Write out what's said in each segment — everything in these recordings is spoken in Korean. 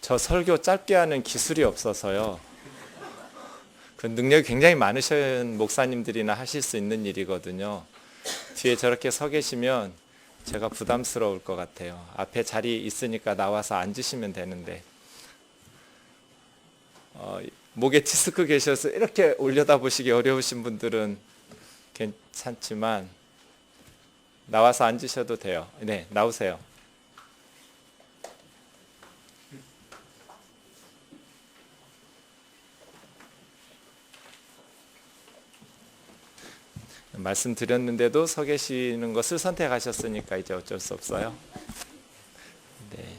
저 설교 짧게 하는 기술이 없어서요. 그 능력이 굉장히 많으신 목사님들이나 하실 수 있는 일이거든요. 뒤에 저렇게 서 계시면 제가 부담스러울 것 같아요. 앞에 자리 있으니까 나와서 앉으시면 되는데 목에 디스크 계셔서 이렇게 올려다보시기 어려우신 분들은 괜찮지만 나와서 앉으셔도 돼요. 네, 나오세요. 말씀드렸는데도 서 계시는 것을 선택하셨으니까 이제 어쩔 수 없어요. 네.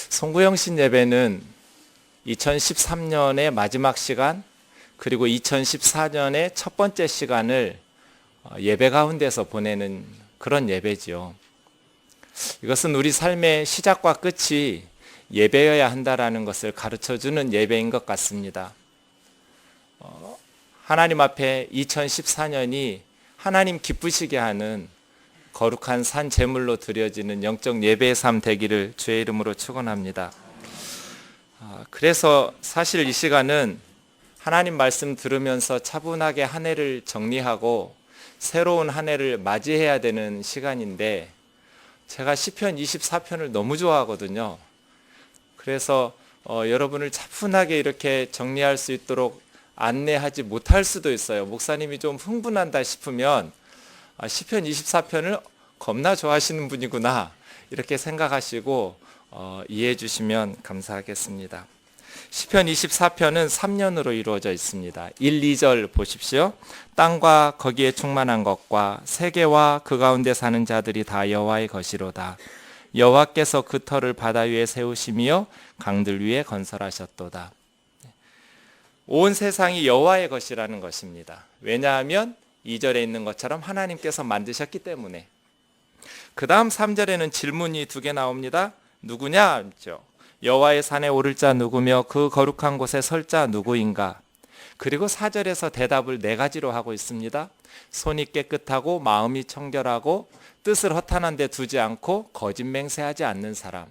송구영신 예배는 2013년의 마지막 시간 그리고 2014년의 첫 번째 시간을 예배 가운데서 보내는 그런 예배지요. 이것은 우리 삶의 시작과 끝이 예배여야 한다라는 것을 가르쳐주는 예배인 것 같습니다. 하나님 앞에 2014년이 하나님 기쁘시게 하는 거룩한 산 제물로 드려지는 영적 예배의 삶 되기를 주의 이름으로 축원합니다. 그래서 사실 이 시간은 하나님 말씀 들으면서 차분하게 한 해를 정리하고 새로운 한 해를 맞이해야 되는 시간인데 제가 시편 24편을 너무 좋아하거든요. 그래서 여러분을 차분하게 이렇게 정리할 수 있도록 안내하지 못할 수도 있어요. 목사님이 좀 흥분한다 싶으면 시편 24편을 겁나 좋아하시는 분이구나 이렇게 생각하시고 이해해 주시면 감사하겠습니다. 시편 24편은 3년으로 이루어져 있습니다. 1, 2절 보십시오. 땅과 거기에 충만한 것과 세계와 그 가운데 사는 자들이 다 여호와의 것이로다. 여호와께서 그 터를 바다 위에 세우시며 강들 위에 건설하셨도다. 온 세상이 여호와의 것이라는 것입니다. 왜냐하면 2절에 있는 것처럼 하나님께서 만드셨기 때문에. 그 다음 3절에는 질문이 2개 나옵니다. 누구냐? 여호와의 산에 오를 자 누구며 그 거룩한 곳에 설 자 누구인가? 그리고 4절에서 대답을 4가지로 하고 있습니다. 손이 깨끗하고 마음이 청결하고 뜻을 허탄한 데 두지 않고 거짓 맹세하지 않는 사람.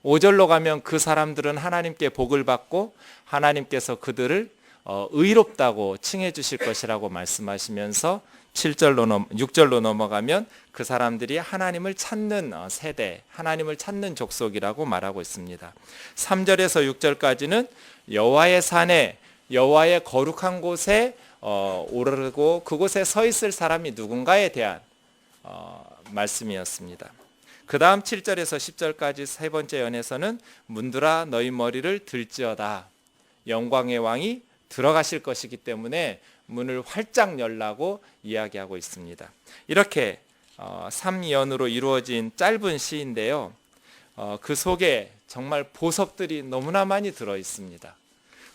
5절로 가면 그 사람들은 하나님께 복을 받고 하나님께서 그들을 의롭다고 칭해 주실 것이라고 말씀하시면서 6절로 넘어가면 그 사람들이 하나님을 찾는 세대, 하나님을 찾는 족속이라고 말하고 있습니다. 3절에서 6절까지는 여호와의 산에 여호와의 거룩한 곳에 오르고 그곳에 서 있을 사람이 누군가에 대한 말씀이었습니다. 그 다음 7절에서 10절까지 세 번째 연에서는 문들아 너희 머리를 들지어다. 영광의 왕이 들어가실 것이기 때문에 문을 활짝 열라고 이야기하고 있습니다. 이렇게 3연으로 이루어진 짧은 시인데요. 그 속에 정말 보석들이 너무나 많이 들어 있습니다.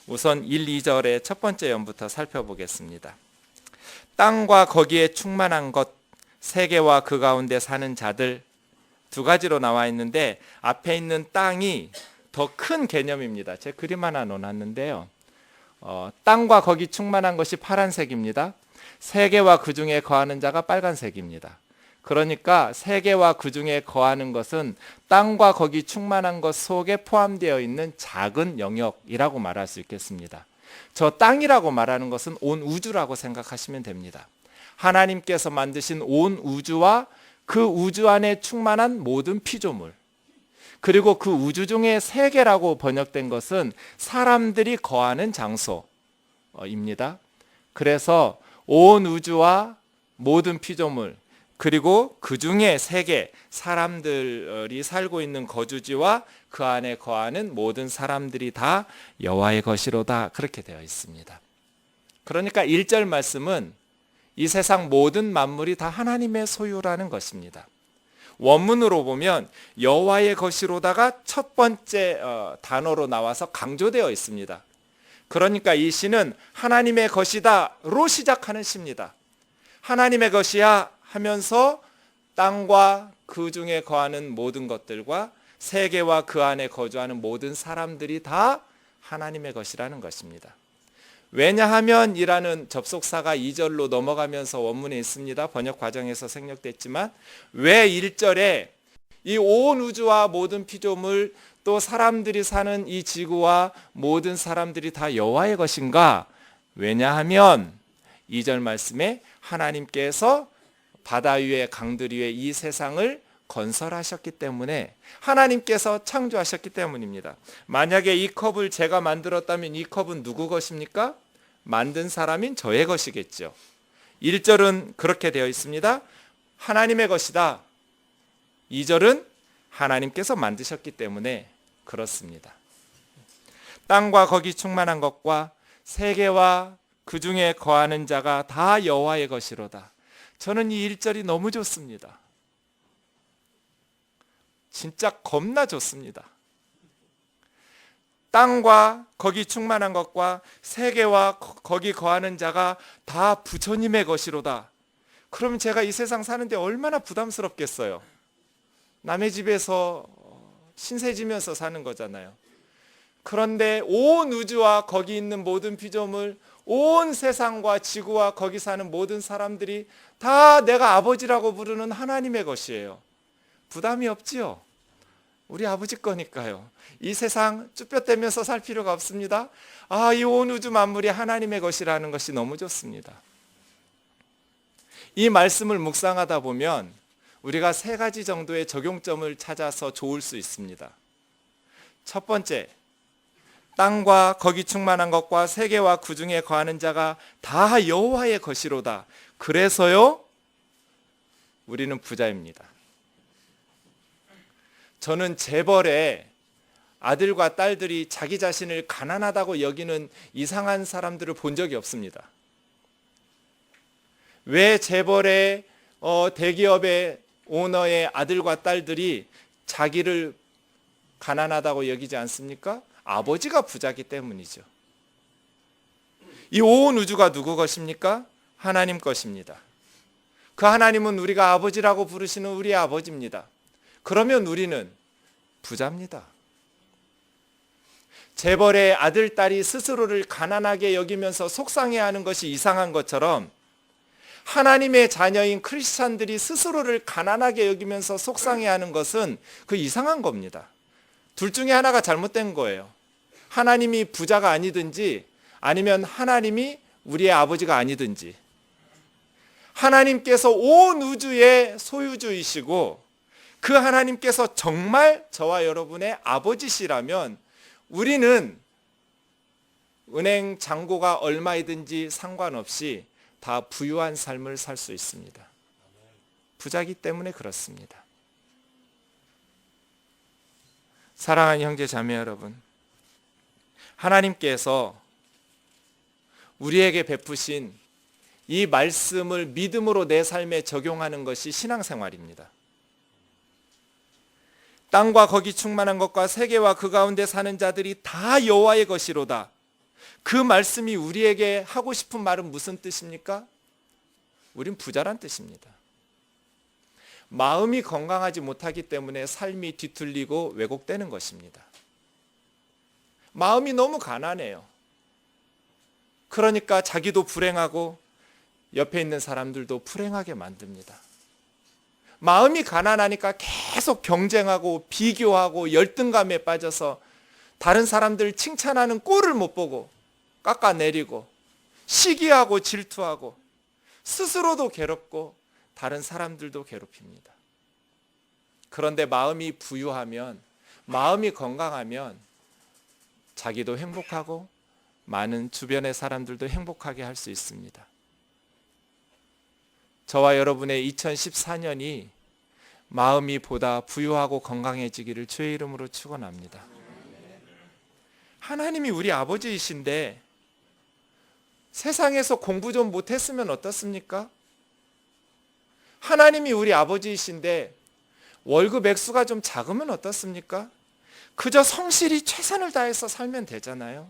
우선 1, 2절의 첫 번째 연부터 살펴보겠습니다. 땅과 거기에 충만한 것, 세계와 그 가운데 사는 자들 2가지로 나와 있는데 앞에 있는 땅이 더 큰 개념입니다. 제 그림 하나 넣어놨는데요. 땅과 거기 충만한 것이 파란색입니다. 세계와 그 중에 거하는 자가 빨간색입니다. 그러니까 세계와 그 중에 거하는 것은 땅과 거기 충만한 것 속에 포함되어 있는 작은 영역이라고 말할 수 있겠습니다. 저 땅이라고 말하는 것은 온 우주라고 생각하시면 됩니다. 하나님께서 만드신 온 우주와 그 우주 안에 충만한 모든 피조물, 그리고 그 우주 중에 세계라고 번역된 것은 사람들이 거하는 장소입니다. 그래서 온 우주와 모든 피조물, 그리고 그 중에 세계, 사람들이 살고 있는 거주지와 그 안에 거하는 모든 사람들이 다 여호와의 것이로다, 그렇게 되어 있습니다. 그러니까 1절 말씀은 이 세상 모든 만물이 다 하나님의 소유라는 것입니다. 원문으로 보면 여호와의 것이로다가 첫 번째 단어로 나와서 강조되어 있습니다. 그러니까 이 시는 하나님의 것이다로 시작하는 시입니다. 하나님의 것이야 하면서 땅과 그 중에 거하는 모든 것들과 세계와 그 안에 거주하는 모든 사람들이 다 하나님의 것이라는 것입니다. 왜냐하면 이라는 접속사가 2절로 넘어가면서 원문에 있습니다. 번역 과정에서 생략됐지만 왜 1절에 이 온 우주와 모든 피조물 또 사람들이 사는 이 지구와 모든 사람들이 다 여호와의 것인가? 왜냐하면 2절 말씀에 하나님께서 바다 위에 강들 위에 이 세상을 건설하셨기 때문에, 하나님께서 창조하셨기 때문입니다. 만약에 이 컵을 제가 만들었다면 이 컵은 누구 것입니까? 만든 사람인 저의 것이겠죠. 1절은 그렇게 되어 있습니다. 하나님의 것이다. 2절은 하나님께서 만드셨기 때문에 그렇습니다. 땅과 거기 충만한 것과 세계와 그 중에 거하는 자가 다 여호와의 것이로다. 저는 이 1절이 너무 좋습니다. 진짜 겁나 좋습니다. 땅과 거기 충만한 것과 세계와 거기 거하는 자가 다 부처님의 것이로다. 그러면 제가 이 세상 사는데 얼마나 부담스럽겠어요. 남의 집에서 신세 지면서 사는 거잖아요. 그런데 온 우주와 거기 있는 모든 피조물, 온 세상과 지구와 거기 사는 모든 사람들이 다 내가 아버지라고 부르는 하나님의 것이에요. 부담이 없지요. 우리 아버지 거니까요. 이 세상 쭈뼛대면서 살 필요가 없습니다. 이 온 우주 만물이 하나님의 것이라는 것이 너무 좋습니다. 이 말씀을 묵상하다 보면 우리가 3가지 정도의 적용점을 찾아서 좋을 수 있습니다. 첫 번째, 땅과 거기 충만한 것과 세계와 그 중에 거하는 자가 다 여호와의 것이로다. 그래서요, 우리는 부자입니다. 저는 재벌의 아들과 딸들이 자기 자신을 가난하다고 여기는 이상한 사람들을 본 적이 없습니다. 왜 재벌의 대기업의 오너의 아들과 딸들이 자기를 가난하다고 여기지 않습니까? 아버지가 부자기 때문이죠. 이 온 우주가 누구 것입니까? 하나님 것입니다. 그 하나님은 우리가 아버지라고 부르시는 우리의 아버지입니다. 그러면 우리는 부자입니다. 재벌의 아들, 딸이 스스로를 가난하게 여기면서 속상해하는 것이 이상한 것처럼 하나님의 자녀인 크리스찬들이 스스로를 가난하게 여기면서 속상해하는 것은 그 이상한 겁니다. 둘 중에 하나가 잘못된 거예요. 하나님이 부자가 아니든지 아니면 하나님이 우리의 아버지가 아니든지. 하나님께서 온 우주의 소유주이시고 그 하나님께서 정말 저와 여러분의 아버지시라면 우리는 은행 잔고가 얼마이든지 상관없이 다 부유한 삶을 살 수 있습니다. 부자기 때문에 그렇습니다. 사랑하는 형제 자매 여러분, 하나님께서 우리에게 베푸신 이 말씀을 믿음으로 내 삶에 적용하는 것이 신앙생활입니다. 땅과 거기 충만한 것과 세계와 그 가운데 사는 자들이 다 여호와의 것이로다. 그 말씀이 우리에게 하고 싶은 말은 무슨 뜻입니까? 우린 부자란 뜻입니다. 마음이 건강하지 못하기 때문에 삶이 뒤틀리고 왜곡되는 것입니다. 마음이 너무 가난해요. 그러니까 자기도 불행하고 옆에 있는 사람들도 불행하게 만듭니다. 마음이 가난하니까 계속 경쟁하고 비교하고 열등감에 빠져서 다른 사람들 칭찬하는 꼴을 못 보고 깎아내리고 시기하고 질투하고 스스로도 괴롭고 다른 사람들도 괴롭힙니다. 그런데 마음이 부유하면, 마음이 건강하면 자기도 행복하고 많은 주변의 사람들도 행복하게 할 수 있습니다. 저와 여러분의 2014년이 마음이 보다 부유하고 건강해지기를 주의 이름으로 축원합니다. 하나님이 우리 아버지이신데 세상에서 공부 좀 못했으면 어떻습니까? 하나님이 우리 아버지이신데 월급 액수가 좀 작으면 어떻습니까? 그저 성실히 최선을 다해서 살면 되잖아요.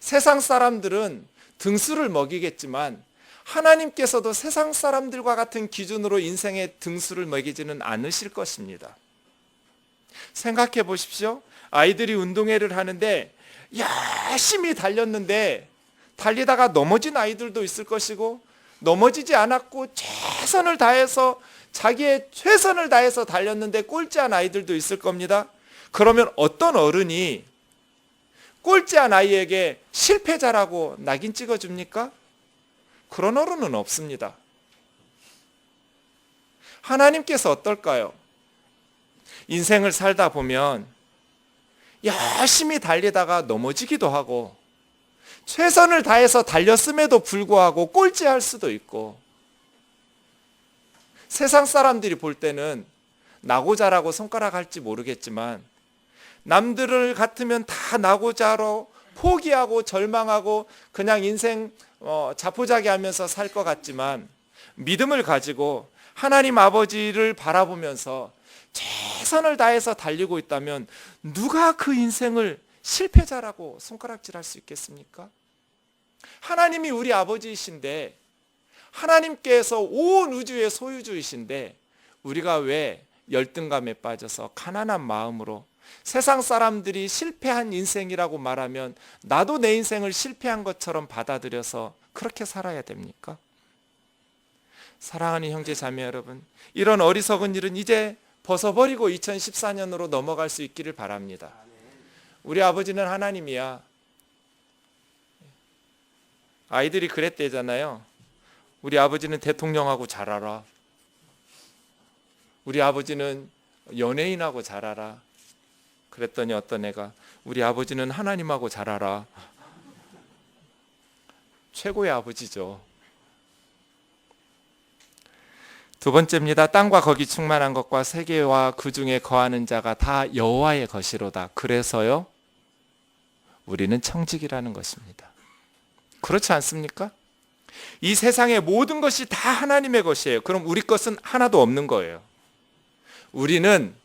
세상 사람들은 등수를 먹이겠지만 하나님께서도 세상 사람들과 같은 기준으로 인생의 등수를 먹이지는 않으실 것입니다. 생각해 보십시오. 아이들이 운동회를 하는데 열심히 달렸는데 달리다가 넘어진 아이들도 있을 것이고 넘어지지 않았고 최선을 다해서 자기의 최선을 다해서 달렸는데 꼴찌한 아이들도 있을 겁니다. 그러면 어떤 어른이 꼴찌한 아이에게 실패자라고 낙인 찍어줍니까? 그런 어른은 없습니다. 하나님께서 어떨까요? 인생을 살다 보면 열심히 달리다가 넘어지기도 하고 최선을 다해서 달렸음에도 불구하고 꼴찌할 수도 있고 세상 사람들이 볼 때는 나고자라고 손가락할지 모르겠지만 남들을 같으면 다 나고자로 포기하고 절망하고 그냥 인생 자포자기하면서 살 것 같지만 믿음을 가지고 하나님 아버지를 바라보면서 최선을 다해서 달리고 있다면 누가 그 인생을 실패자라고 손가락질할 수 있겠습니까? 하나님이 우리 아버지이신데 하나님께서 온 우주의 소유주이신데 우리가 왜 열등감에 빠져서 가난한 마음으로 세상 사람들이 실패한 인생이라고 말하면 나도 내 인생을 실패한 것처럼 받아들여서 그렇게 살아야 됩니까? 사랑하는 형제 자매 여러분, 이런 어리석은 일은 이제 벗어버리고 2014년으로 넘어갈 수 있기를 바랍니다. 우리 아버지는 하나님이야. 아이들이 그랬대잖아요. 우리 아버지는 대통령하고 잘 알아. 우리 아버지는 연예인하고 잘 알아. 그랬더니 어떤 애가 우리 아버지는 하나님하고 잘 알아. 최고의 아버지죠. 두 번째입니다. 땅과 거기 충만한 것과 세계와 그 중에 거하는 자가 다 여호와의 것이로다. 그래서요, 우리는 청직이라는 것입니다. 그렇지 않습니까? 이 세상의 모든 것이 다 하나님의 것이에요. 그럼 우리 것은 하나도 없는 거예요. 우리는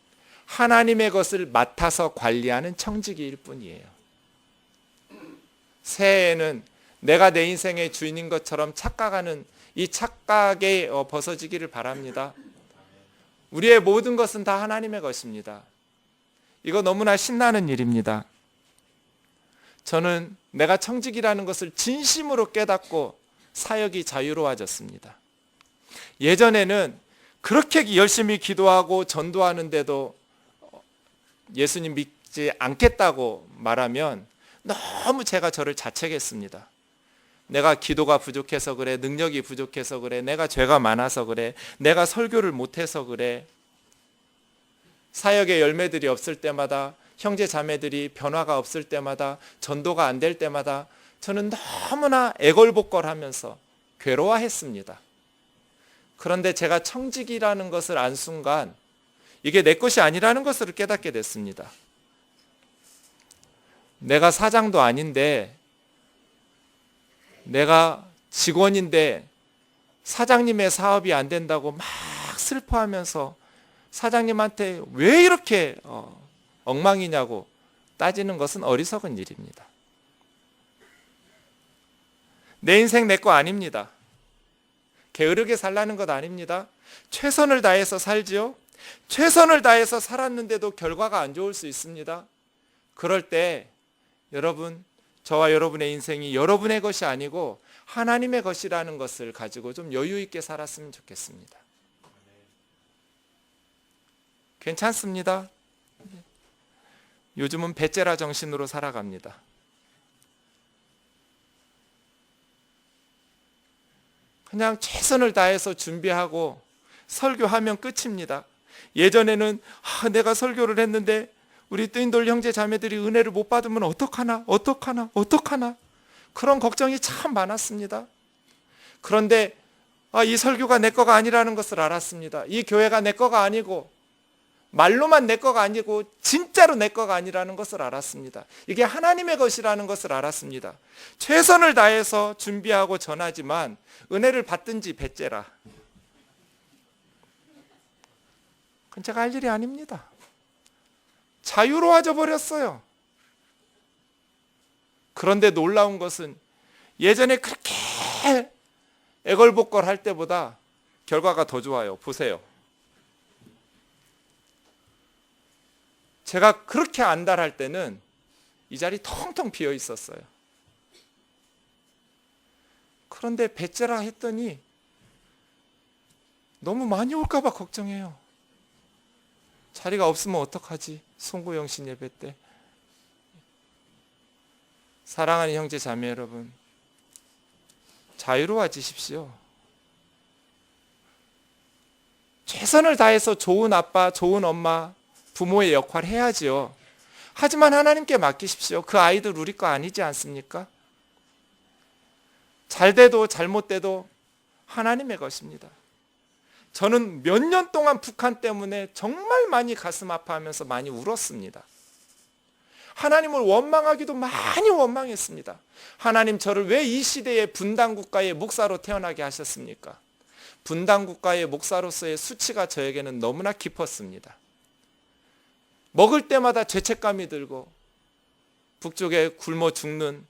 하나님의 것을 맡아서 관리하는 청지기일 뿐이에요. 새해에는 내가 내 인생의 주인인 것처럼 착각하는 이 착각에 벗어지기를 바랍니다. 우리의 모든 것은 다 하나님의 것입니다. 이거 너무나 신나는 일입니다. 저는 내가 청직이라는 것을 진심으로 깨닫고 사역이 자유로워졌습니다. 예전에는 그렇게 열심히 기도하고 전도하는데도 예수님 믿지 않겠다고 말하면 너무 제가 저를 자책했습니다. 내가 기도가 부족해서 그래, 능력이 부족해서 그래, 내가 죄가 많아서 그래, 내가 설교를 못해서 그래. 사역의 열매들이 없을 때마다, 형제 자매들이 변화가 없을 때마다, 전도가 안 될 때마다 저는 너무나 애걸복걸하면서 괴로워했습니다. 그런데 제가 청직이라는 것을 안 순간 이게 내 것이 아니라는 것을 깨닫게 됐습니다. 내가 사장도 아닌데, 내가 직원인데 사장님의 사업이 안 된다고 막 슬퍼하면서 사장님한테 왜 이렇게 엉망이냐고 따지는 것은 어리석은 일입니다. 내 인생 내 거 아닙니다. 게으르게 살라는 것 아닙니다. 최선을 다해서 살지요. 최선을 다해서 살았는데도 결과가 안 좋을 수 있습니다. 그럴 때 여러분, 저와 여러분의 인생이 여러분의 것이 아니고 하나님의 것이라는 것을 가지고 좀 여유 있게 살았으면 좋겠습니다. 괜찮습니다. 요즘은 배째라 정신으로 살아갑니다. 그냥 최선을 다해서 준비하고 설교하면 끝입니다. 예전에는 내가 설교를 했는데 우리 뜨인돌 형제 자매들이 은혜를 못 받으면 어떡하나 그런 걱정이 참 많았습니다. 그런데 이 설교가 내 거가 아니라는 것을 알았습니다. 이 교회가 내 거가 아니고 말로만 내 거가 아니고 진짜로 내 거가 아니라는 것을 알았습니다. 이게 하나님의 것이라는 것을 알았습니다. 최선을 다해서 준비하고 전하지만 은혜를 받든지 배째라, 그건 제가 할 일이 아닙니다. 자유로워져 버렸어요. 그런데 놀라운 것은 예전에 그렇게 애걸복걸 할 때보다 결과가 더 좋아요. 보세요. 제가 그렇게 안달할 때는 이 자리 텅텅 비어 있었어요. 그런데 배째라 했더니 너무 많이 올까 봐 걱정해요. 자리가 없으면 어떡하지? 송구영신 예배 때. 사랑하는 형제 자매 여러분, 자유로워지십시오. 최선을 다해서 좋은 아빠, 좋은 엄마, 부모의 역할을 해야지요. 하지만 하나님께 맡기십시오. 그 아이들 우리 거 아니지 않습니까? 잘 돼도 잘못돼도 하나님의 것입니다. 저는 몇 년 동안 북한 때문에 정말 많이 가슴 아파하면서 많이 울었습니다. 하나님을 원망하기도 많이 원망했습니다. 하나님, 저를 왜 이 시대의 분단국가의 목사로 태어나게 하셨습니까? 분단국가의 목사로서의 수치가 저에게는 너무나 깊었습니다. 먹을 때마다 죄책감이 들고 북쪽에 굶어 죽는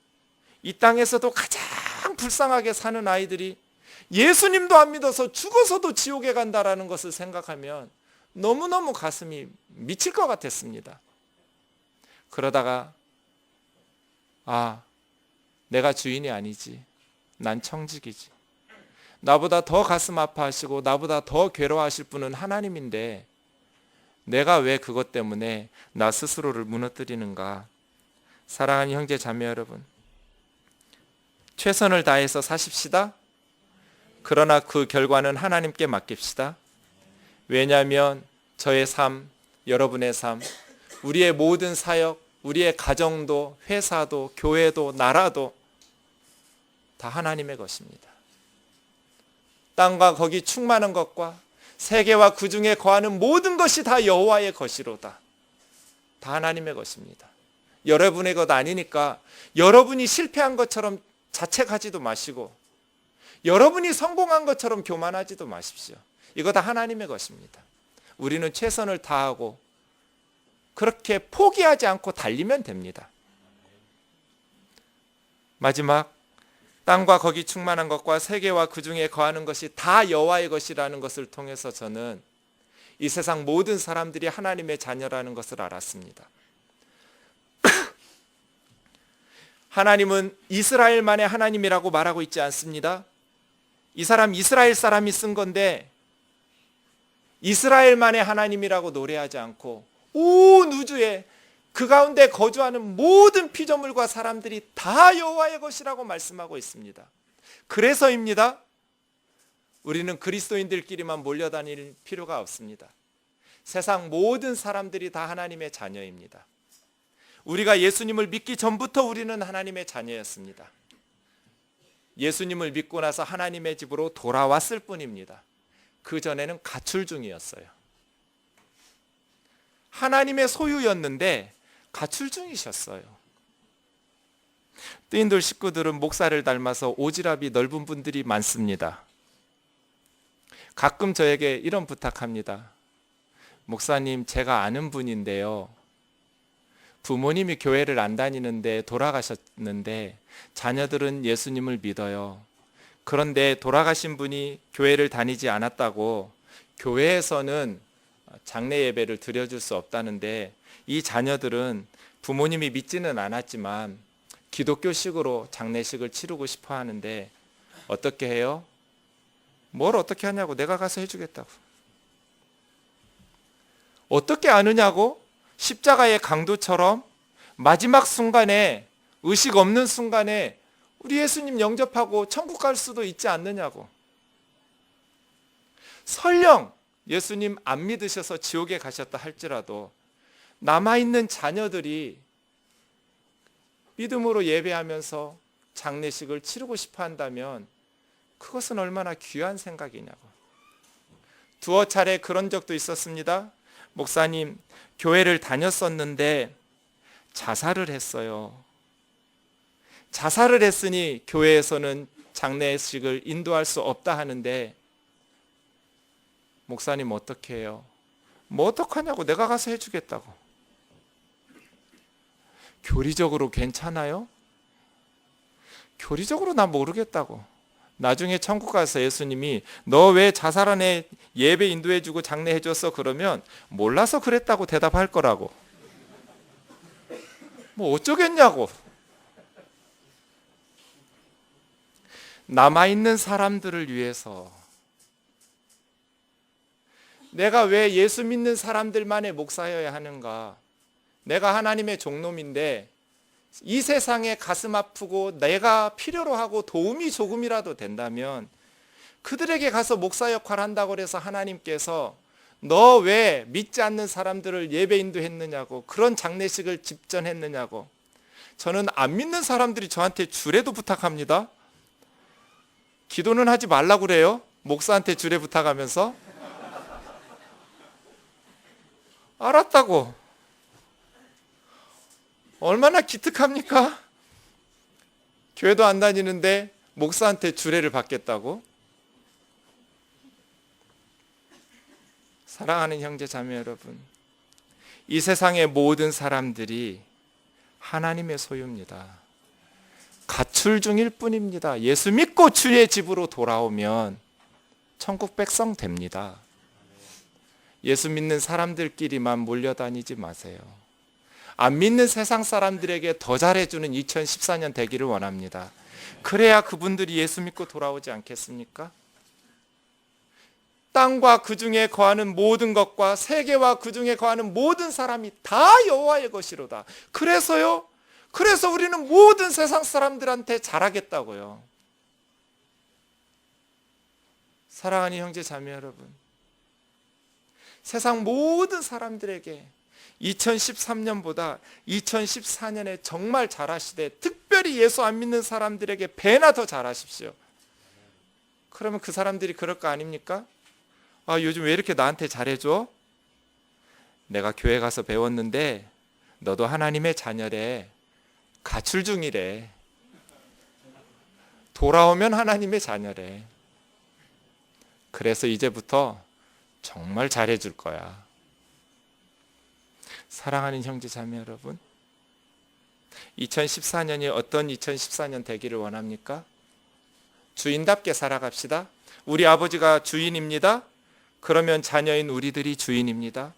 이 땅에서도 가장 불쌍하게 사는 아이들이 예수님도 안 믿어서 죽어서도 지옥에 간다라는 것을 생각하면 너무너무 가슴이 미칠 것 같았습니다. 그러다가 내가 주인이 아니지, 난 청직이지, 나보다 더 가슴 아파하시고 나보다 더 괴로워하실 분은 하나님인데 내가 왜 그것 때문에 나 스스로를 무너뜨리는가. 사랑하는 형제 자매 여러분, 최선을 다해서 사십시다. 그러나 그 결과는 하나님께 맡깁시다. 왜냐하면 저의 삶, 여러분의 삶, 우리의 모든 사역, 우리의 가정도, 회사도, 교회도, 나라도 다 하나님의 것입니다. 땅과 거기 충만한 것과 세계와 그 중에 거하는 모든 것이 다 여호와의 것이로다. 다 하나님의 것입니다. 여러분의 것 아니니까 여러분이 실패한 것처럼 자책하지도 마시고 여러분이 성공한 것처럼 교만하지도 마십시오. 이거 다 하나님의 것입니다. 우리는 최선을 다하고 그렇게 포기하지 않고 달리면 됩니다. 마지막, 땅과 거기 충만한 것과 세계와 그 중에 거하는 것이 다 여호와의 것이라는 것을 통해서 저는 이 세상 모든 사람들이 하나님의 자녀라는 것을 알았습니다. 하나님은 이스라엘만의 하나님이라고 말하고 있지 않습니다. 이 사람 이스라엘 사람이 쓴 건데 이스라엘만의 하나님이라고 노래하지 않고 온 우주에 그 가운데 거주하는 모든 피조물과 사람들이 다 여호와의 것이라고 말씀하고 있습니다. 그래서입니다. 우리는 그리스도인들끼리만 몰려다닐 필요가 없습니다. 세상 모든 사람들이 다 하나님의 자녀입니다. 우리가 예수님을 믿기 전부터 우리는 하나님의 자녀였습니다. 예수님을 믿고 나서 하나님의 집으로 돌아왔을 뿐입니다. 그 전에는 가출 중이었어요. 하나님의 소유였는데 가출 중이셨어요. 뜨인돌 식구들은 목사를 닮아서 오지랖이 넓은 분들이 많습니다. 가끔 저에게 이런 부탁합니다. 목사님, 제가 아는 분인데요, 부모님이 교회를 안 다니는데 돌아가셨는데 자녀들은 예수님을 믿어요. 그런데 돌아가신 분이 교회를 다니지 않았다고 교회에서는 장례 예배를 드려줄 수 없다는데 이 자녀들은 부모님이 믿지는 않았지만 기독교식으로 장례식을 치르고 싶어 하는데 어떻게 해요? 뭘 어떻게 하냐고, 내가 가서 해주겠다고. 어떻게 아느냐고? 십자가의 강도처럼 마지막 순간에, 의식 없는 순간에 우리 예수님 영접하고 천국 갈 수도 있지 않느냐고. 설령 예수님 안 믿으셔서 지옥에 가셨다 할지라도 남아있는 자녀들이 믿음으로 예배하면서 장례식을 치르고 싶어 한다면 그것은 얼마나 귀한 생각이냐고. 두어 차례 그런 적도 있었습니다. 목사님, 교회를 다녔었는데 자살을 했어요. 자살을 했으니 교회에서는 장례식을 인도할 수 없다 하는데 목사님 어떻게 해요? 뭐 어떡하냐고, 내가 가서 해주겠다고. 교리적으로 괜찮아요? 교리적으로 나 모르겠다고. 나중에 천국 가서 예수님이 너 왜 자살한 애 예배 인도해주고 장례해줬어? 그러면 몰라서 그랬다고 대답할 거라고. 뭐 어쩌겠냐고. 남아있는 사람들을 위해서 내가 왜 예수 믿는 사람들만의 목사여야 하는가? 내가 하나님의 종놈인데 이 세상에 가슴 아프고 내가 필요로 하고 도움이 조금이라도 된다면 그들에게 가서 목사 역할을 한다고 해서 하나님께서 너 왜 믿지 않는 사람들을 예배 인도했느냐고, 그런 장례식을 집전했느냐고. 저는 안 믿는 사람들이 저한테 주례도 부탁합니다. 기도는 하지 말라고 그래요. 목사한테 주례 부탁하면서. 알았다고. 얼마나 기특합니까? 교회도 안 다니는데 목사한테 주례를 받겠다고? 사랑하는 형제 자매 여러분, 이 세상의 모든 사람들이 하나님의 소유입니다. 가출 중일 뿐입니다. 예수 믿고 주의 집으로 돌아오면 천국 백성 됩니다. 예수 믿는 사람들끼리만 몰려다니지 마세요. 안 믿는 세상 사람들에게 더 잘해주는 2014년 되기를 원합니다. 그래야 그분들이 예수 믿고 돌아오지 않겠습니까? 땅과 그 중에 거하는 모든 것과 세계와 그 중에 거하는 모든 사람이 다 여호와의 것이로다. 그래서요? 그래서 우리는 모든 세상 사람들한테 잘하겠다고요. 사랑하는 형제 자매 여러분, 세상 모든 사람들에게 2013년보다 2014년에 정말 잘하시되 특별히 예수 안 믿는 사람들에게 배나 더 잘하십시오. 그러면 그 사람들이 그럴 거 아닙니까? 아, 요즘 왜 이렇게 나한테 잘해줘? 내가 교회 가서 배웠는데 너도 하나님의 자녀래. 가출 중이래. 돌아오면 하나님의 자녀래. 그래서 이제부터 정말 잘해줄 거야. 사랑하는 형제 자매 여러분, 2014년이 어떤 2014년 되기를 원합니까? 주인답게 살아갑시다. 우리 아버지가 주인입니다. 그러면 자녀인 우리들이 주인입니다.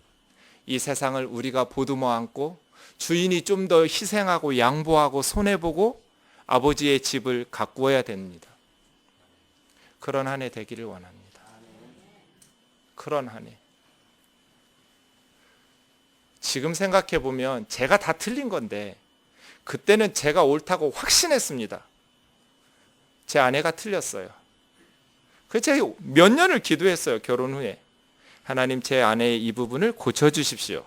이 세상을 우리가 보듬어 안고 주인이 좀 더 희생하고 양보하고 손해보고 아버지의 집을 가꾸어야 됩니다. 그런 한 해 되기를 원합니다. 그런 한 해. 지금 생각해 보면 제가 다 틀린 건데 그때는 제가 옳다고 확신했습니다. 제 아내가 틀렸어요. 그래서 제가 몇 년을 기도했어요. 결혼 후에. 하나님, 제 아내의 이 부분을 고쳐주십시오.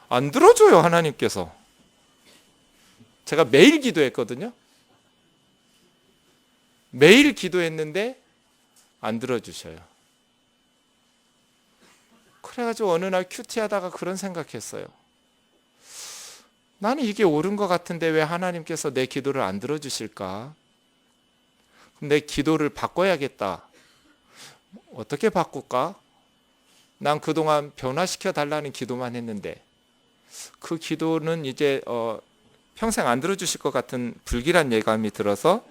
안 들어줘요, 하나님께서. 제가 매일 기도했거든요. 매일 기도했는데 안 들어주셔요. 그래가지고 어느 날 큐티하다가 그런 생각했어요. 나는 이게 옳은 것 같은데 왜 하나님께서 내 기도를 안 들어주실까? 그럼 내 기도를 바꿔야겠다. 어떻게 바꿀까? 난 그동안 변화시켜 달라는 기도만 했는데 그 기도는 이제 평생 안 들어주실 것 같은 불길한 예감이 들어서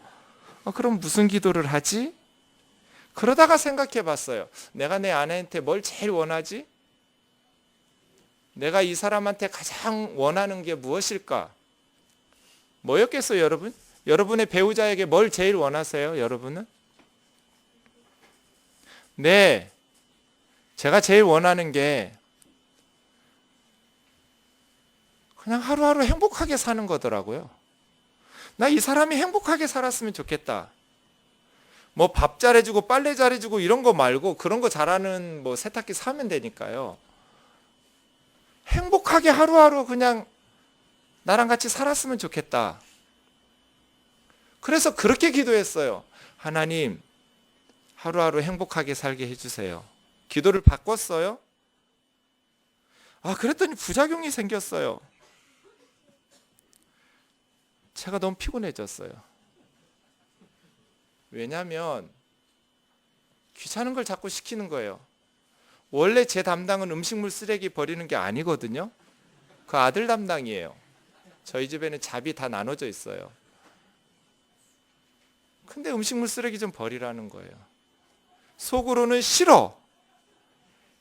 그럼 무슨 기도를 하지? 그러다가 생각해 봤어요. 내가 내 아내한테 뭘 제일 원하지? 내가 이 사람한테 가장 원하는 게 무엇일까? 뭐였겠어요, 여러분? 여러분의 배우자에게 뭘 제일 원하세요, 여러분은? 네, 제가 제일 원하는 게 그냥 하루하루 행복하게 사는 거더라고요. 나 이 사람이 행복하게 살았으면 좋겠다. 뭐 밥 잘해주고 빨래 잘해주고 이런 거 말고 그런 거 잘하는 뭐 세탁기 사면 되니까요. 행복하게 하루하루 그냥 나랑 같이 살았으면 좋겠다. 그래서 그렇게 기도했어요. 하나님, 하루하루 행복하게 살게 해주세요. 기도를 바꿨어요. 그랬더니 부작용이 생겼어요. 제가 너무 피곤해졌어요. 왜냐하면 귀찮은 걸 자꾸 시키는 거예요. 원래 제 담당은 음식물 쓰레기 버리는 게 아니거든요. 그 아들 담당이에요. 저희 집에는 잡이 다 나눠져 있어요. 근데 음식물 쓰레기 좀 버리라는 거예요. 속으로는 싫어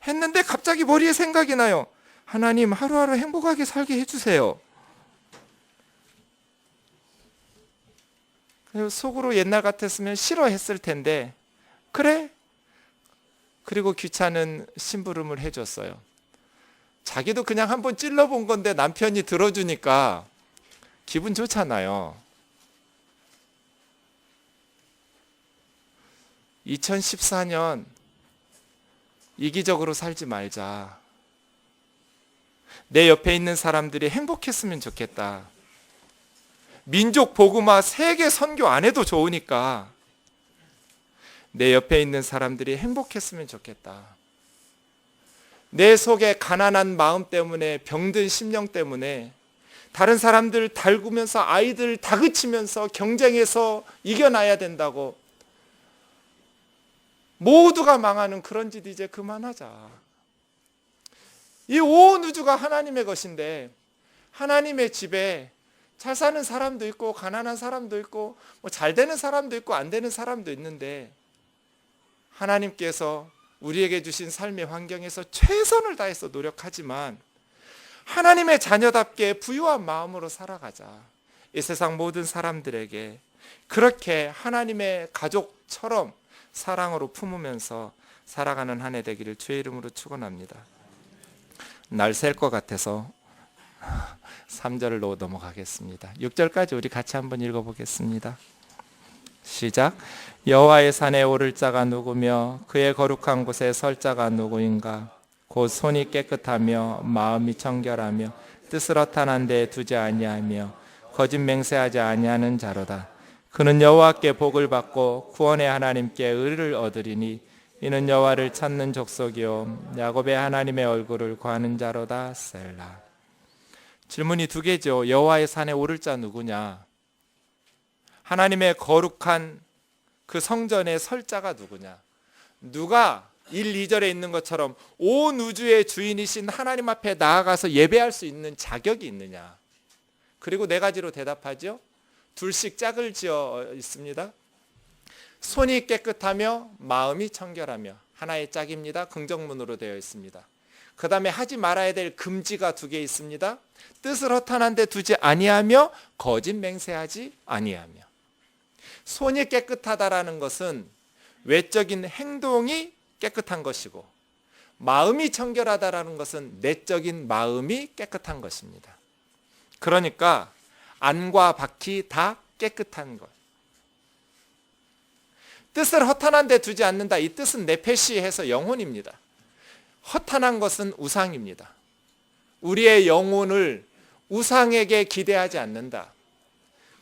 했는데 갑자기 머리에 생각이 나요. 하나님, 하루하루 행복하게 살게 해주세요. 속으로 옛날 같았으면 싫어했을 텐데, 그래? 그리고 귀찮은 심부름을 해줬어요. 자기도 그냥 한번 찔러본 건데 남편이 들어주니까 기분 좋잖아요. 2014년 이기적으로 살지 말자. 내 옆에 있는 사람들이 행복했으면 좋겠다. 민족 복음화 세계 선교 안 해도 좋으니까 내 옆에 있는 사람들이 행복했으면 좋겠다. 내 속에 가난한 마음 때문에, 병든 심령 때문에 다른 사람들 달구면서 아이들 다그치면서 경쟁해서 이겨나야 된다고 모두가 망하는 그런 짓 이제 그만하자. 이 온 우주가 하나님의 것인데 하나님의 집에 잘 사는 사람도 있고 가난한 사람도 있고 뭐 잘 되는 사람도 있고 안 되는 사람도 있는데 하나님께서 우리에게 주신 삶의 환경에서 최선을 다해서 노력하지만 하나님의 자녀답게 부유한 마음으로 살아가자. 이 세상 모든 사람들에게 그렇게 하나님의 가족처럼 사랑으로 품으면서 살아가는 한 해 되기를 주의 이름으로 축원합니다. 날 셀 것 같아서 3절로 넘어가겠습니다. 6절까지 우리 같이 한번 읽어보겠습니다. 시작. 여호와의 산에 오를 자가 누구며 그의 거룩한 곳에 설 자가 누구인가? 곧 손이 깨끗하며 마음이 청결하며 뜻을 허탄한 데 두지 아니하며 거짓 맹세하지 아니하는 자로다. 그는 여호와께 복을 받고 구원의 하나님께 의를 얻으리니 이는 여호와를 찾는 족속이요 야곱의 하나님의 얼굴을 구하는 자로다. 셀라. 질문이 두 개죠. 여호와의 산에 오를 자 누구냐? 하나님의 거룩한 그 성전에 설 자가 누구냐? 누가 1, 2절에 있는 것처럼 온 우주의 주인이신 하나님 앞에 나아가서 예배할 수 있는 자격이 있느냐? 그리고 네 가지로 대답하죠. 둘씩 짝을 지어 있습니다. 손이 깨끗하며 마음이 청결하며 하나의 짝입니다. 긍정문으로 되어 있습니다. 그 다음에 하지 말아야 될 금지가 두 개 있습니다. 뜻을 허탄한 데 두지 아니하며 거짓 맹세하지 아니하며. 손이 깨끗하다라는 것은 외적인 행동이 깨끗한 것이고 마음이 청결하다라는 것은 내적인 마음이 깨끗한 것입니다. 그러니까 안과 밖이 다 깨끗한 것. 뜻을 허탄한 데 두지 않는다. 이 뜻은 네페시해서 영혼입니다. 허탄한 것은 우상입니다. 우리의 영혼을 우상에게 기대하지 않는다.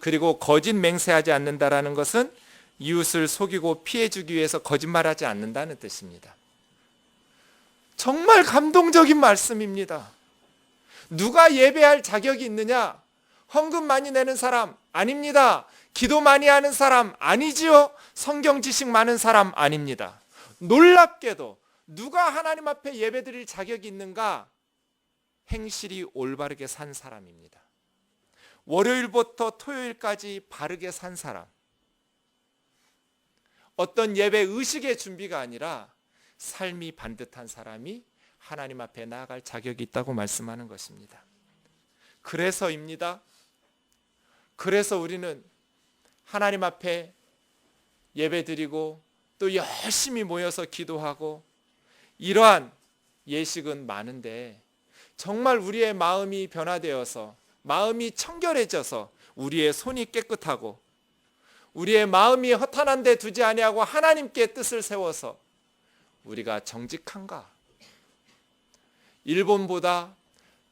그리고 거짓 맹세하지 않는다라는 것은 이웃을 속이고 피해주기 위해서 거짓말하지 않는다는 뜻입니다. 정말 감동적인 말씀입니다. 누가 예배할 자격이 있느냐? 헌금 많이 내는 사람 아닙니다. 기도 많이 하는 사람 아니지요. 성경 지식 많은 사람 아닙니다. 놀랍게도 누가 하나님 앞에 예배드릴 자격이 있는가? 행실이 올바르게 산 사람입니다. 월요일부터 토요일까지 바르게 산 사람. 어떤 예배 의식의 준비가 아니라 삶이 반듯한 사람이 하나님 앞에 나아갈 자격이 있다고 말씀하는 것입니다. 그래서입니다. 그래서 우리는 하나님 앞에 예배드리고 또 열심히 모여서 기도하고 이러한 예식은 많은데 정말 우리의 마음이 변화되어서 마음이 청결해져서 우리의 손이 깨끗하고 우리의 마음이 허탄한 데 두지 아니하고 하나님께 뜻을 세워서 우리가 정직한가? 일본보다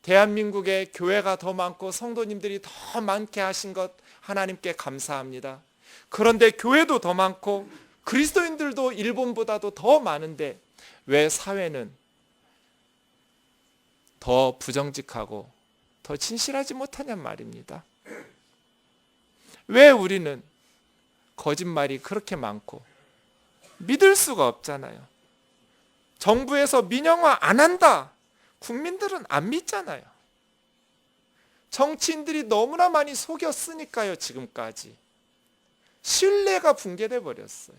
대한민국의 교회가 더 많고 성도님들이 더 많게 하신 것 하나님께 감사합니다. 그런데 교회도 더 많고 그리스도인들도 일본보다도 더 많은데 왜 사회는 더 부정직하고 더 진실하지 못하냔 말입니다. 왜 우리는 거짓말이 그렇게 많고 믿을 수가 없잖아요. 정부에서 민영화 안 한다. 국민들은 안 믿잖아요. 정치인들이 너무나 많이 속였으니까요. 지금까지 신뢰가 붕괴돼 버렸어요.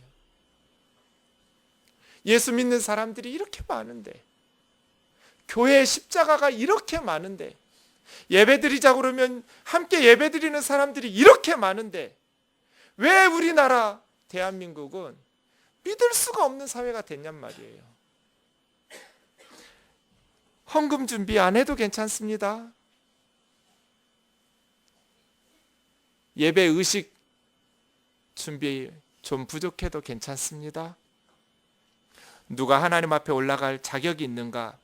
예수 믿는 사람들이 이렇게 많은데 교회의 십자가가 이렇게 많은데 예배드리자고 그러면 함께 예배드리는 사람들이 이렇게 많은데 왜 우리나라 대한민국은 믿을 수가 없는 사회가 됐냔 말이에요. 헌금 준비 안 해도 괜찮습니다. 예배 의식 준비 좀 부족해도 괜찮습니다. 누가 하나님 앞에 올라갈 자격이 있는가?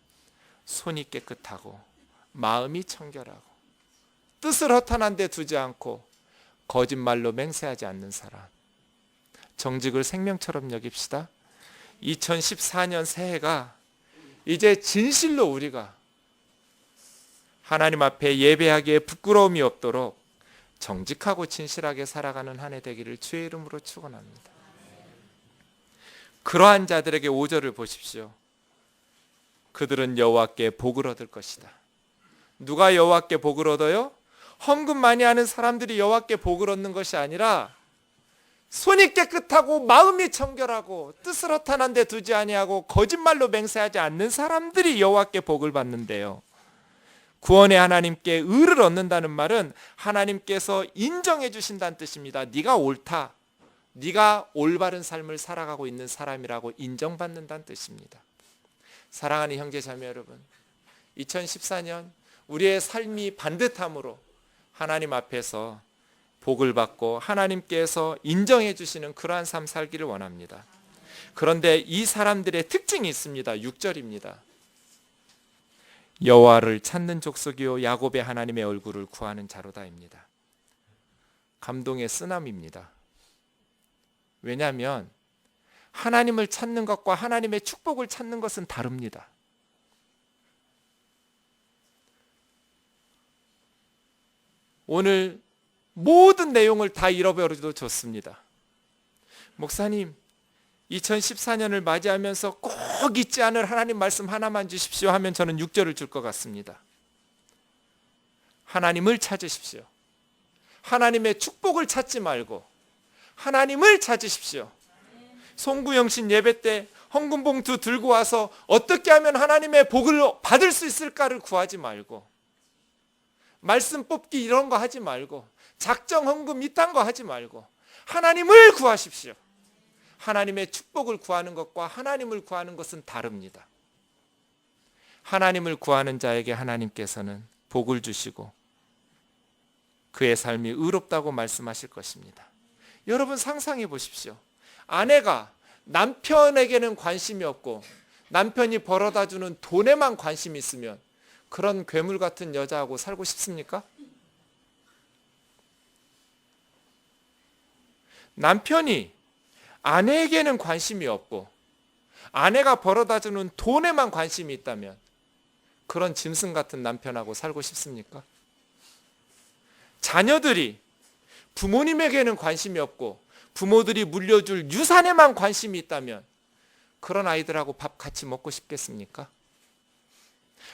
손이 깨끗하고 마음이 청결하고 뜻을 허탄한 데 두지 않고 거짓말로 맹세하지 않는 사람. 정직을 생명처럼 여깁시다. 2014년 새해가 이제 진실로 우리가 하나님 앞에 예배하기에 부끄러움이 없도록 정직하고 진실하게 살아가는 한 해 되기를 주의 이름으로 축원합니다. 그러한 자들에게 5절을 보십시오. 그들은 여호와께 복을 얻을 것이다. 누가 여호와께 복을 얻어요? 헌금 많이 하는 사람들이 여호와께 복을 얻는 것이 아니라 손이 깨끗하고 마음이 청결하고 뜻을 허탄한 데 두지 아니하고 거짓말로 맹세하지 않는 사람들이 여호와께 복을 받는데요. 구원의 하나님께 의를 얻는다는 말은 하나님께서 인정해 주신다는 뜻입니다. 네가 옳다, 네가 올바른 삶을 살아가고 있는 사람이라고 인정받는다는 뜻입니다. 사랑하는 형제 자매 여러분, 2014년 우리의 삶이 반듯함으로 하나님 앞에서 복을 받고 하나님께서 인정해 주시는 그러한 삶 살기를 원합니다. 그런데 이 사람들의 특징이 있습니다. 6절입니다. 여호와를 찾는 족속이요 야곱의 하나님의 얼굴을 구하는 자로다입니다. 감동의 쓰나미입니다. 왜냐하면 하나님을 찾는 것과 하나님의 축복을 찾는 것은 다릅니다. 오늘 모든 내용을 다 잃어버려도 좋습니다. 목사님, 2014년을 맞이하면서 꼭 잊지 않을 하나님 말씀 하나만 주십시오 하면 저는 6절을 줄 것 같습니다. 하나님을 찾으십시오. 하나님의 축복을 찾지 말고 하나님을 찾으십시오. 송구영신 예배 때 헌금 봉투 들고 와서 어떻게 하면 하나님의 복을 받을 수 있을까를 구하지 말고, 말씀 뽑기 이런 거 하지 말고, 작정 헌금 이딴 거 하지 말고 하나님을 구하십시오. 하나님의 축복을 구하는 것과 하나님을 구하는 것은 다릅니다. 하나님을 구하는 자에게 하나님께서는 복을 주시고 그의 삶이 의롭다고 말씀하실 것입니다. 여러분 상상해 보십시오. 아내가 남편에게는 관심이 없고 남편이 벌어다 주는 돈에만 관심이 있으면 그런 괴물 같은 여자하고 살고 싶습니까? 남편이 아내에게는 관심이 없고 아내가 벌어다 주는 돈에만 관심이 있다면 그런 짐승 같은 남편하고 살고 싶습니까? 자녀들이 부모님에게는 관심이 없고 부모들이 물려줄 유산에만 관심이 있다면 그런 아이들하고 밥 같이 먹고 싶겠습니까?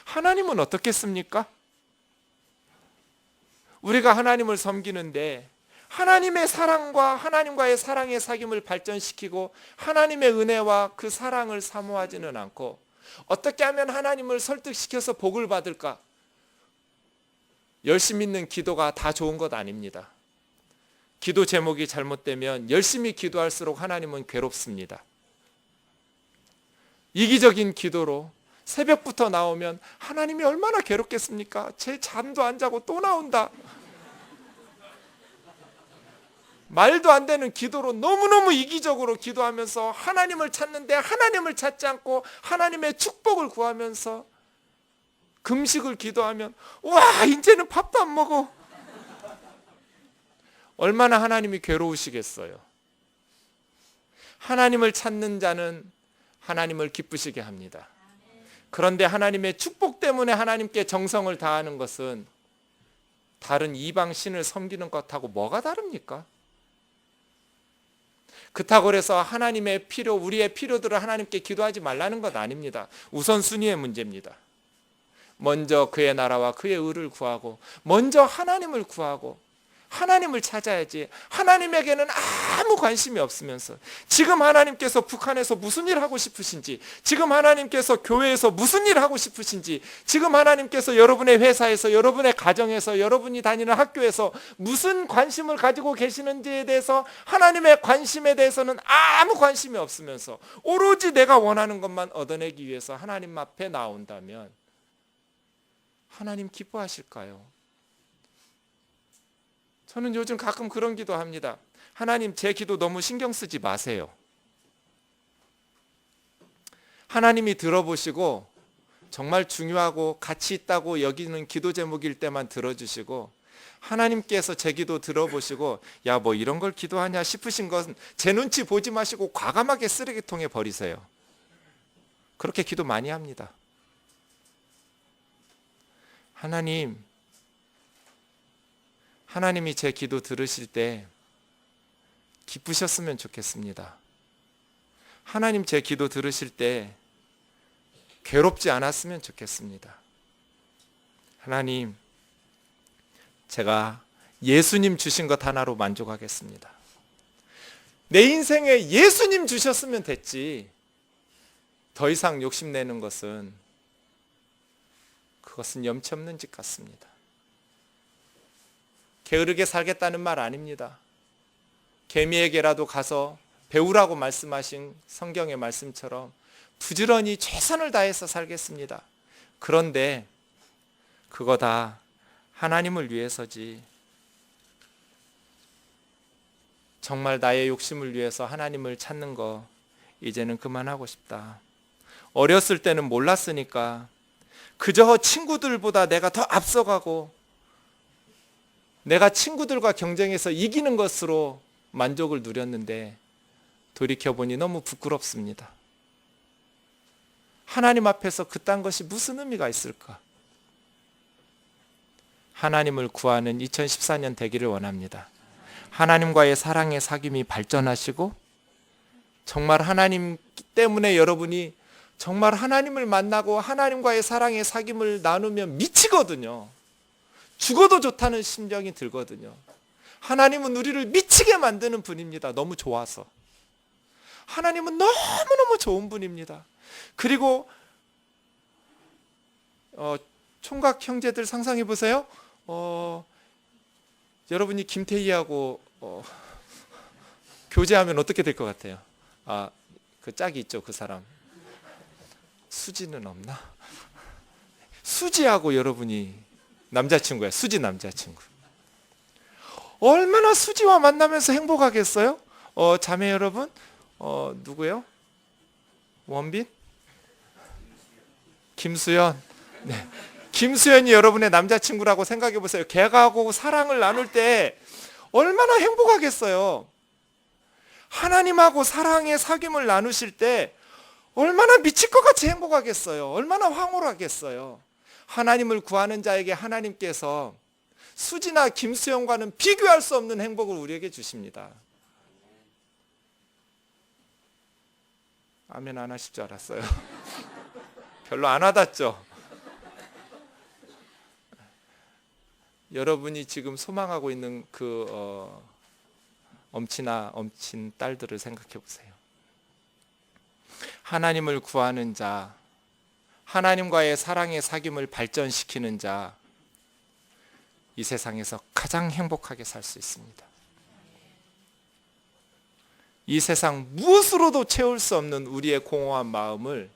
하나님은 어떻겠습니까? 우리가 하나님을 섬기는데 하나님의 사랑과 하나님과의 사랑의 사귐을 발전시키고 하나님의 은혜와 그 사랑을 사모하지는 않고 어떻게 하면 하나님을 설득시켜서 복을 받을까? 열심히 있는 기도가 다 좋은 것 아닙니다. 기도 제목이 잘못되면 열심히 기도할수록 하나님은 괴롭습니다. 이기적인 기도로 새벽부터 나오면 하나님이 얼마나 괴롭겠습니까? 제 잠도 안 자고 또 나온다. 말도 안 되는 기도로 너무너무 이기적으로 기도하면서 하나님을 찾는데 하나님을 찾지 않고 하나님의 축복을 구하면서 금식을 기도하면 와 이제는 밥도 안 먹어. 얼마나 하나님이 괴로우시겠어요. 하나님을 찾는 자는 하나님을 기쁘시게 합니다. 그런데 하나님의 축복 때문에 하나님께 정성을 다하는 것은 다른 이방 신을 섬기는 것하고 뭐가 다릅니까? 그렇다고 해서 하나님의 필요, 우리의 필요들을 하나님께 기도하지 말라는 것 아닙니다. 우선순위의 문제입니다. 먼저 그의 나라와 그의 의를 구하고 먼저 하나님을 구하고 하나님을 찾아야지. 하나님에게는 아무 관심이 없으면서 지금 하나님께서 북한에서 무슨 일 하고 싶으신지, 지금 하나님께서 교회에서 무슨 일 하고 싶으신지, 지금 하나님께서 여러분의 회사에서, 여러분의 가정에서, 여러분이 다니는 학교에서 무슨 관심을 가지고 계시는지에 대해서 하나님의 관심에 대해서는 아무 관심이 없으면서 오로지 내가 원하는 것만 얻어내기 위해서 하나님 앞에 나온다면 하나님 기뻐하실까요? 저는 요즘 가끔 그런 기도합니다. 하나님, 제 기도 너무 신경 쓰지 마세요. 하나님이 들어보시고 정말 중요하고 가치 있다고 여기는 기도 제목일 때만 들어주시고, 하나님께서 제 기도 들어보시고 야, 뭐 이런 걸 기도하냐 싶으신 것은 제 눈치 보지 마시고 과감하게 쓰레기통에 버리세요. 그렇게 기도 많이 합니다. 하나님이 제 기도 들으실 때 기쁘셨으면 좋겠습니다. 하나님 제 기도 들으실 때 괴롭지 않았으면 좋겠습니다. 하나님, 제가 예수님 주신 것 하나로 만족하겠습니다. 내 인생에 예수님 주셨으면 됐지, 더 이상 욕심내는 것은 그것은 염치 없는 짓 같습니다. 게으르게 살겠다는 말 아닙니다. 개미에게라도 가서 배우라고 말씀하신 성경의 말씀처럼 부지런히 최선을 다해서 살겠습니다. 그런데 그거 다 하나님을 위해서지, 정말 나의 욕심을 위해서 하나님을 찾는 거 이제는 그만하고 싶다. 어렸을 때는 몰랐으니까 그저 친구들보다 내가 더 앞서가고 내가 친구들과 경쟁해서 이기는 것으로 만족을 누렸는데, 돌이켜보니 너무 부끄럽습니다. 하나님 앞에서 그딴 것이 무슨 의미가 있을까? 하나님을 구하는 2014년 되기를 원합니다. 하나님과의 사랑의 사귐이 발전하시고, 정말 하나님 때문에 여러분이 정말 하나님을 만나고 하나님과의 사랑의 사귐을 나누면 미치거든요. 죽어도 좋다는 심정이 들거든요. 하나님은 우리를 미치게 만드는 분입니다. 너무 좋아서. 하나님은 너무너무 좋은 분입니다. 그리고 총각 형제들 상상해 보세요. 여러분이 김태희하고 교제하면 어떻게 될 것 같아요? 그 짝이 있죠, 그 사람. 수지는 없나? 수지하고 여러분이 남자친구야. 수지 남자친구. 얼마나 수지와 만나면서 행복하겠어요? 자매 여러분, 누구요? 원빈? 김수연. 네. 김수연이 여러분의 남자친구라고 생각해 보세요. 걔하고 사랑을 나눌 때 얼마나 행복하겠어요. 하나님하고 사랑의 사귐을 나누실 때 얼마나 미칠 것 같이 행복하겠어요. 얼마나 황홀하겠어요. 하나님을 구하는 자에게 하나님께서 수지나 김수영과는 비교할 수 없는 행복을 우리에게 주십니다. 아멘 안 하실 줄 알았어요. 별로 안 와닿죠? 여러분이 지금 소망하고 있는 그 엄친 딸들을 생각해 보세요. 하나님을 구하는 자, 하나님과의 사랑의 사귐을 발전시키는 자, 이 세상에서 가장 행복하게 살 수 있습니다. 이 세상 무엇으로도 채울 수 없는 우리의 공허한 마음을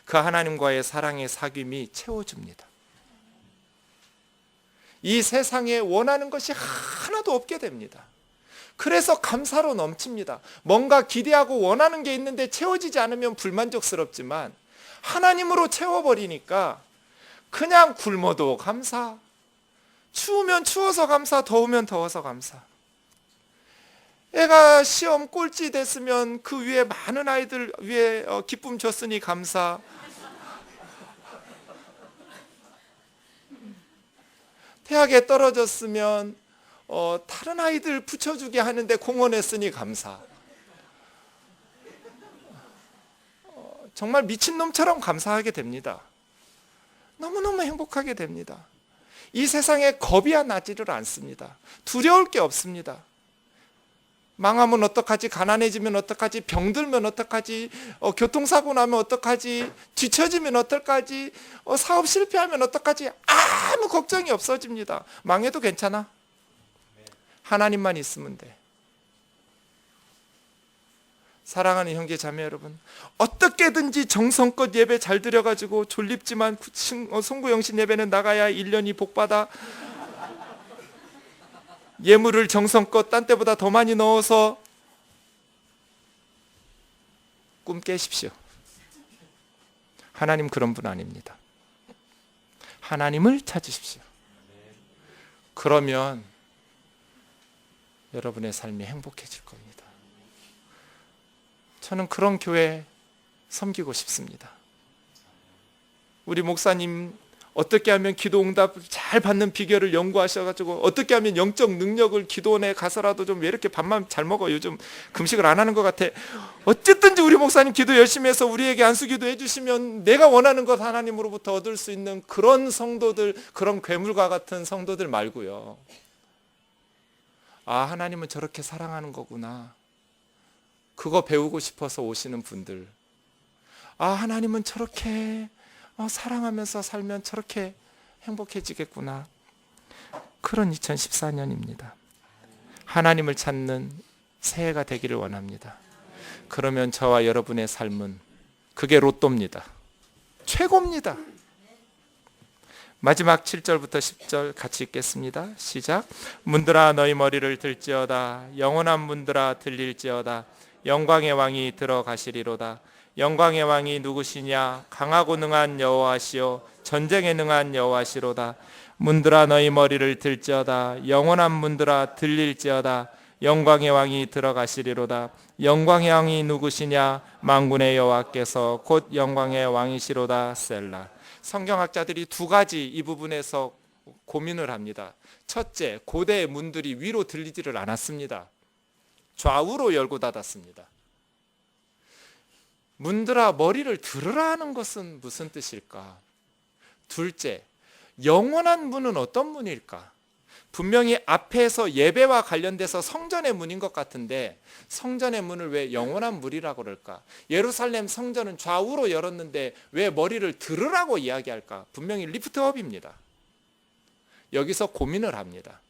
그 하나님과의 사랑의 사귐이 채워줍니다. 이 세상에 원하는 것이 하나도 없게 됩니다. 그래서 감사로 넘칩니다. 뭔가 기대하고 원하는 게 있는데 채워지지 않으면 불만족스럽지만 하나님으로 채워버리니까 그냥 굶어도 감사, 추우면 추워서 감사, 더우면 더워서 감사. 애가 시험 꼴찌 됐으면 그 위에 많은 아이들 위에 기쁨 줬으니 감사. 대학에 떨어졌으면 다른 아이들 붙여주게 하는데 공헌했으니 감사. 정말 미친놈처럼 감사하게 됩니다. 너무너무 행복하게 됩니다. 이 세상에 겁이 나지를 않습니다. 두려울 게 없습니다. 망하면 어떡하지? 가난해지면 어떡하지? 병들면 어떡하지? 교통사고 나면 어떡하지? 뒤처지면 어떡하지? 사업 실패하면 어떡하지? 아무 걱정이 없어집니다. 망해도 괜찮아. 하나님만 있으면 돼. 사랑하는 형제 자매 여러분, 어떻게든지 정성껏 예배 잘 드려가지고 졸립지만 송구영신 예배는 나가야 1년이 복받아 예물을 정성껏 딴 때보다 더 많이 넣어서 꿈 깨십시오. 하나님 그런 분 아닙니다. 하나님을 찾으십시오. 그러면 여러분의 삶이 행복해질 겁니다. 저는 그런 교회 섬기고 싶습니다. 우리 목사님 어떻게 하면 기도 응답을 잘 받는 비결을 연구하셔가지고 어떻게 하면 영적 능력을 기도원에 가서라도 좀 왜 이렇게 밥만 잘 먹어, 요즘 금식을 안 하는 것 같아. 어쨌든지 우리 목사님 기도 열심히 해서 우리에게 안수기도 해주시면 내가 원하는 것 하나님으로부터 얻을 수 있는 그런 성도들, 그런 괴물과 같은 성도들 말고요. 아, 하나님은 저렇게 사랑하는 거구나, 그거 배우고 싶어서 오시는 분들. 아, 하나님은 저렇게 사랑하면서 살면 저렇게 행복해지겠구나. 그런 2014년입니다. 하나님을 찾는 새해가 되기를 원합니다. 그러면 저와 여러분의 삶은 그게 로또입니다. 최고입니다. 마지막 7절부터 10절 같이 읽겠습니다. 시작. 문들아 너희 머리를 들지어다. 영원한 문들아 들릴지어다. 영광의 왕이 들어가시리로다. 영광의 왕이 누구시냐? 강하고 능한 여호와시요 전쟁에 능한 여호와시로다. 문들아 너희 머리를 들지어다. 영원한 문들아 들릴지어다. 영광의 왕이 들어가시리로다. 영광의 왕이 누구시냐? 만군의 여호와께서 곧 영광의 왕이시로다. 셀라. 성경학자들이 두 가지 이 부분에서 고민을 합니다. 첫째, 고대의 문들이 위로 들리지를 않았습니다. 좌우로 열고 닫았습니다. 문들아 머리를 들으라 하는 것은 무슨 뜻일까? 둘째, 영원한 문은 어떤 문일까? 분명히 앞에서 예배와 관련돼서 성전의 문인 것 같은데 성전의 문을 왜 영원한 문이라고 그럴까? 예루살렘 성전은 좌우로 열었는데 왜 머리를 들으라고 이야기할까? 분명히 리프트업입니다. 여기서 고민을 합니다.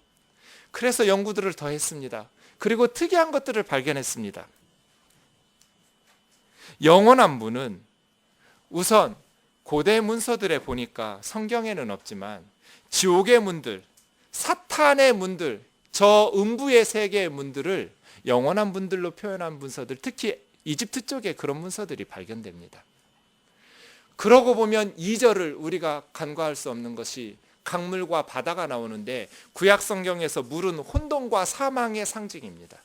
그래서 연구들을 더 했습니다. 그리고 특이한 것들을 발견했습니다. 영원한 문은 우선 고대 문서들에 보니까 성경에는 없지만 지옥의 문들, 사탄의 문들, 저 음부의 세계의 문들을 영원한 문들로 표현한 문서들, 특히 이집트 쪽에 그런 문서들이 발견됩니다. 그러고 보면 2절을 우리가 간과할 수 없는 것이 강물과 바다가 나오는데 구약 성경에서 물은 혼돈과 사망의 상징입니다.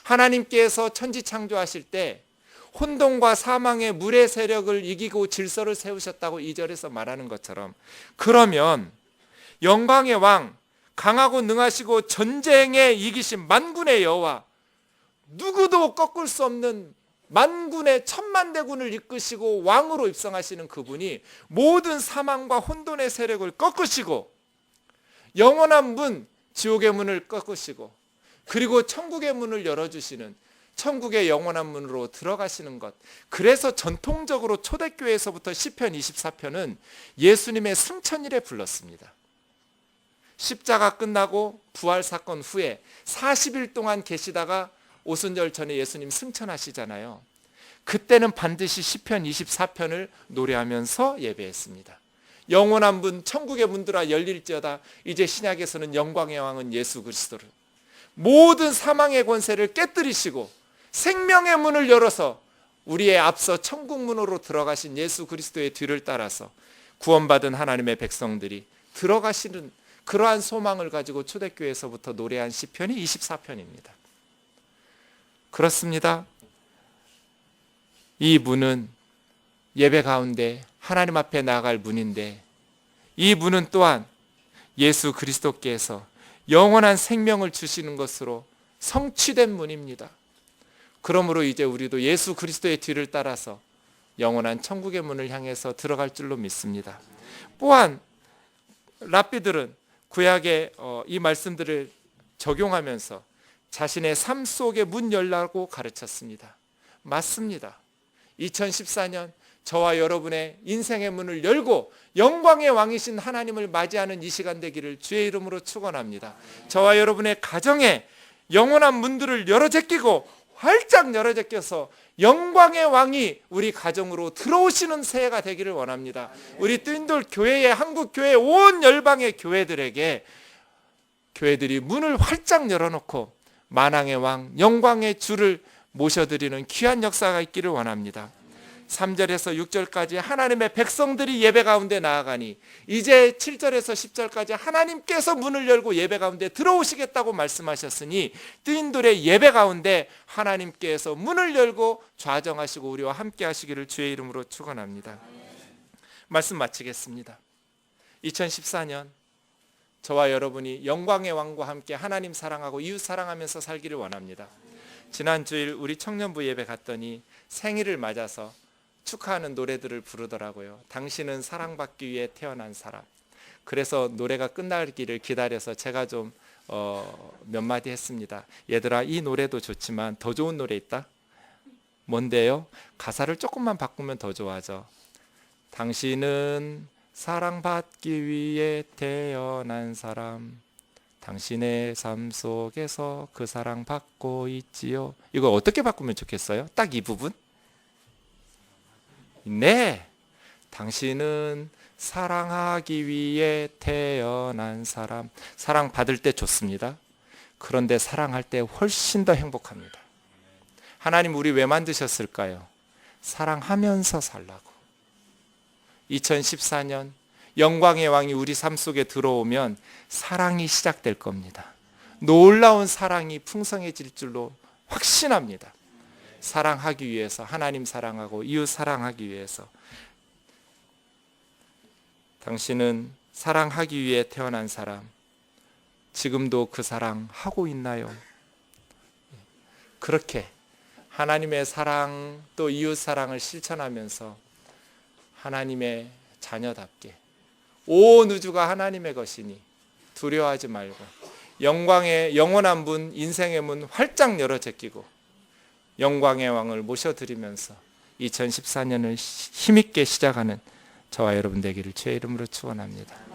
하나님께서 천지 창조하실 때 혼돈과 사망의 물의 세력을 이기고 질서를 세우셨다고 2절에서 말하는 것처럼, 그러면 영광의 왕, 강하고 능하시고 전쟁에 이기신 만군의 여호와, 누구도 꺾을 수 없는 만군의 천만대군을 이끄시고 왕으로 입성하시는 그분이 모든 사망과 혼돈의 세력을 꺾으시고 영원한 문, 지옥의 문을 꺾으시고 그리고 천국의 문을 열어주시는, 천국의 영원한 문으로 들어가시는 것. 그래서 전통적으로 초대교회에서부터 시편 24편은 예수님의 승천일에 불렀습니다. 십자가 끝나고 부활 사건 후에 40일 동안 계시다가 오순절 전에 예수님 승천하시잖아요. 그때는 반드시 시편 24편을 노래하면서 예배했습니다. 영원한 문, 천국의 문들아 열릴지어다. 이제 신약에서는 영광의 왕은 예수 그리스도를, 모든 사망의 권세를 깨뜨리시고 생명의 문을 열어서 우리의 앞서 천국 문으로 들어가신 예수 그리스도의 뒤를 따라서 구원받은 하나님의 백성들이 들어가시는 그러한 소망을 가지고 초대교회에서부터 노래한 시편이 24편입니다. 그렇습니다. 이 문은 예배 가운데 하나님 앞에 나아갈 문인데, 이 문은 또한 예수 그리스도께서 영원한 생명을 주시는 것으로 성취된 문입니다. 그러므로 이제 우리도 예수 그리스도의 뒤를 따라서 영원한 천국의 문을 향해서 들어갈 줄로 믿습니다. 또한 랍비들은 구약의 이 말씀들을 적용하면서 자신의 삶 속에 문 열라고 가르쳤습니다. 맞습니다. 2014년 저와 여러분의 인생의 문을 열고 영광의 왕이신 하나님을 맞이하는 이 시간 되기를 주의 이름으로 축원합니다. 저와 여러분의 가정에 영원한 문들을 열어 제끼고 활짝 열어 제껴서 영광의 왕이 우리 가정으로 들어오시는 새해가 되기를 원합니다. 우리 뜬돌 교회의 한국 교회 온 열방의 교회들에게 교회들이 문을 활짝 열어놓고 만왕의 왕, 영광의 주를 모셔드리는 귀한 역사가 있기를 원합니다. 3절에서 6절까지 하나님의 백성들이 예배 가운데 나아가니 이제 7절에서 10절까지 하나님께서 문을 열고 예배 가운데 들어오시겠다고 말씀하셨으니 뜨인돌의 예배 가운데 하나님께서 문을 열고 좌정하시고 우리와 함께 하시기를 주의 이름으로 축원합니다. 말씀 마치겠습니다. 2014년 저와 여러분이 영광의 왕과 함께 하나님 사랑하고 이웃 사랑하면서 살기를 원합니다. 지난 주일 우리 청년부 예배 갔더니 생일을 맞아서 축하하는 노래들을 부르더라고요. 당신은 사랑받기 위해 태어난 사람. 그래서 노래가 끝나기를 기다려서 제가 좀 몇 마디 했습니다. 얘들아, 이 노래도 좋지만 더 좋은 노래 있다. 뭔데요? 가사를 조금만 바꾸면 더 좋아져. 당신은 사랑받기 위해 태어난 사람. 당신의 삶 속에서 그 사랑 받고 있지요. 이거 어떻게 바꾸면 좋겠어요? 딱 이 부분? 네, 당신은 사랑하기 위해 태어난 사람. 사랑 받을 때 좋습니다. 그런데 사랑할 때 훨씬 더 행복합니다. 하나님 우리 왜 만드셨을까요? 사랑하면서 살라고. 2014년 영광의 왕이 우리 삶 속에 들어오면 사랑이 시작될 겁니다. 놀라운 사랑이 풍성해질 줄로 확신합니다. 사랑하기 위해서, 하나님 사랑하고 이웃 사랑하기 위해서. 당신은 사랑하기 위해 태어난 사람. 지금도 그 사랑 하고 있나요? 그렇게 하나님의 사랑 또 이웃 사랑을 실천하면서 하나님의 자녀답게 온 우주가 하나님의 것이니 두려워하지 말고 영광의 영원한 문, 인생의 문 활짝 열어 제끼고 영광의 왕을 모셔드리면서 2014년을 힘있게 시작하는 저와 여러분 되기를 주의 이름으로 축원합니다.